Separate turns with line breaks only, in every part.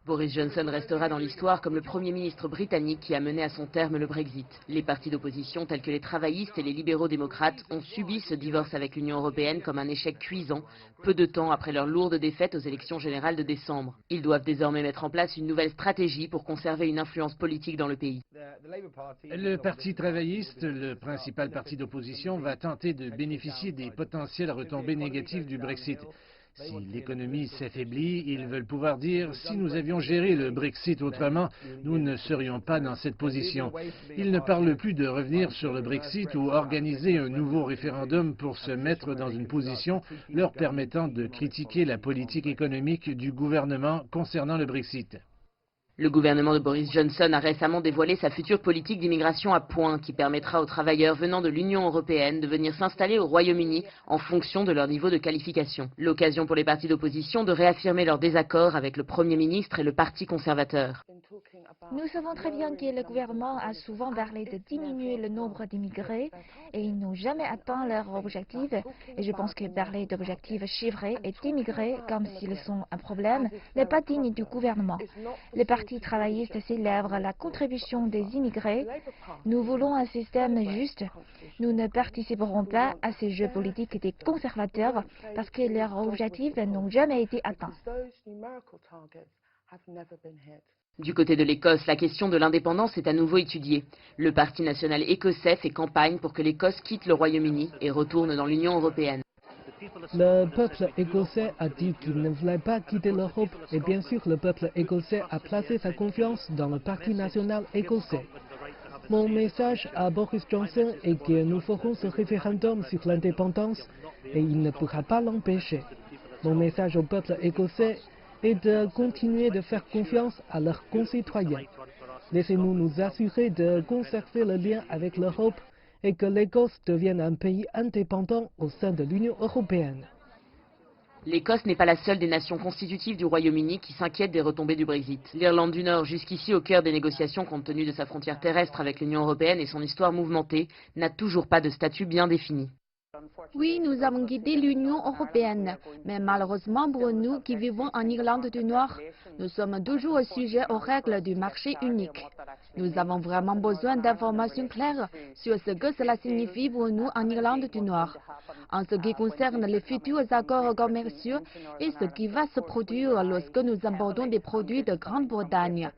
Boris Johnson restera dans l'histoire comme le Premier ministre britannique qui a mené à son terme le Brexit. Les partis d'opposition tels que les travaillistes et les libéraux démocrates ont subi ce divorce avec l'Union européenne comme un échec cuisant, peu de temps après leur lourde défaite aux élections générales de décembre. Ils doivent désormais mettre en place une nouvelle stratégie pour conserver une influence politique dans le pays.
Le Parti travailliste, le principal parti d'opposition, va tenter de bénéficier des potentielles retombées négatives du Brexit. Si l'économie s'affaiblit, ils veulent pouvoir dire « si nous avions géré le Brexit autrement, nous ne serions pas dans cette position ». Ils ne parlent plus de revenir sur le Brexit ou organiser un nouveau référendum pour se mettre dans une position leur permettant de critiquer la politique économique du gouvernement concernant le Brexit.
Le gouvernement de Boris Johnson a récemment dévoilé sa future politique d'immigration à points qui permettra aux travailleurs venant de l'Union européenne de venir s'installer au Royaume-Uni en fonction de leur niveau de qualification. L'occasion pour les partis d'opposition de réaffirmer leur désaccord avec le Premier ministre et le Parti conservateur.
Nous savons très bien que le gouvernement a souvent parlé de diminuer le nombre d'immigrés et ils n'ont jamais atteint leur objectif. Et je pense que parler d'objectifs chiffrés et d'immigrés comme s'ils sont un problème n'est pas digne du gouvernement. Les partis travaillistes célèbrent la contribution des immigrés. Nous voulons un système juste. Nous ne participerons pas à ces jeux politiques des conservateurs parce que leurs objectifs n'ont jamais été atteints.
Du côté de l'Écosse, la question de l'indépendance est à nouveau étudiée. Le Parti national écossais fait campagne pour que l'Écosse quitte le Royaume-Uni et retourne dans l'Union européenne.
Le peuple écossais a dit qu'il ne voulait pas quitter l'Europe et bien sûr le peuple écossais a placé sa confiance dans le Parti national écossais. Mon message à Boris Johnson est que nous ferons ce référendum sur l'indépendance et il ne pourra pas l'empêcher. Mon message au peuple écossais est de continuer de faire confiance à leurs concitoyens. Laissez-nous nous assurer de conserver le lien avec l'Europe et que l'Écosse devienne un pays indépendant au sein de l'Union européenne.
L'Écosse n'est pas la seule des nations constitutives du Royaume-Uni qui s'inquiète des retombées du Brexit. L'Irlande du Nord, jusqu'ici au cœur des négociations compte tenu de sa frontière terrestre avec l'Union européenne et son histoire mouvementée, n'a toujours pas de statut bien défini.
Oui, nous avons quitté l'Union européenne, mais malheureusement pour nous qui vivons en Irlande du Nord, nous sommes toujours sujets aux règles du marché unique. Nous avons vraiment besoin d'informations claires sur ce que cela signifie pour nous en Irlande du Nord, en ce qui concerne les futurs accords commerciaux et ce qui va se produire lorsque nous importons des produits de Grande-Bretagne.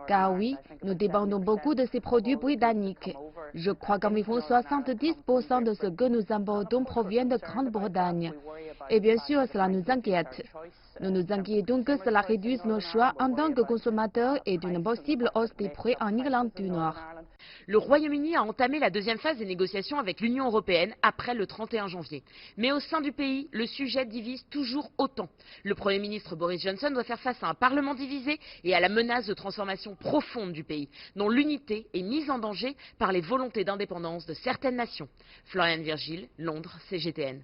Car oui, nous dépendons beaucoup de ces produits britanniques. Je crois qu'environ 70% de ce que nous importons provient de Grande-Bretagne. Et bien sûr, cela nous inquiète. Nous nous inquiétons que cela réduise nos choix en tant que consommateurs et d'une possible hausse des prix en Irlande du Nord.
Le Royaume-Uni a entamé la deuxième phase des négociations avec l'Union européenne après le 31 janvier. Mais au sein du pays, le sujet divise toujours autant. Le Premier ministre Boris Johnson doit faire face à un Parlement divisé et à la menace de transformation profonde du pays, dont l'unité est mise en danger par les volontés d'indépendance de certaines nations. Floriane Virgile, Londres, CGTN.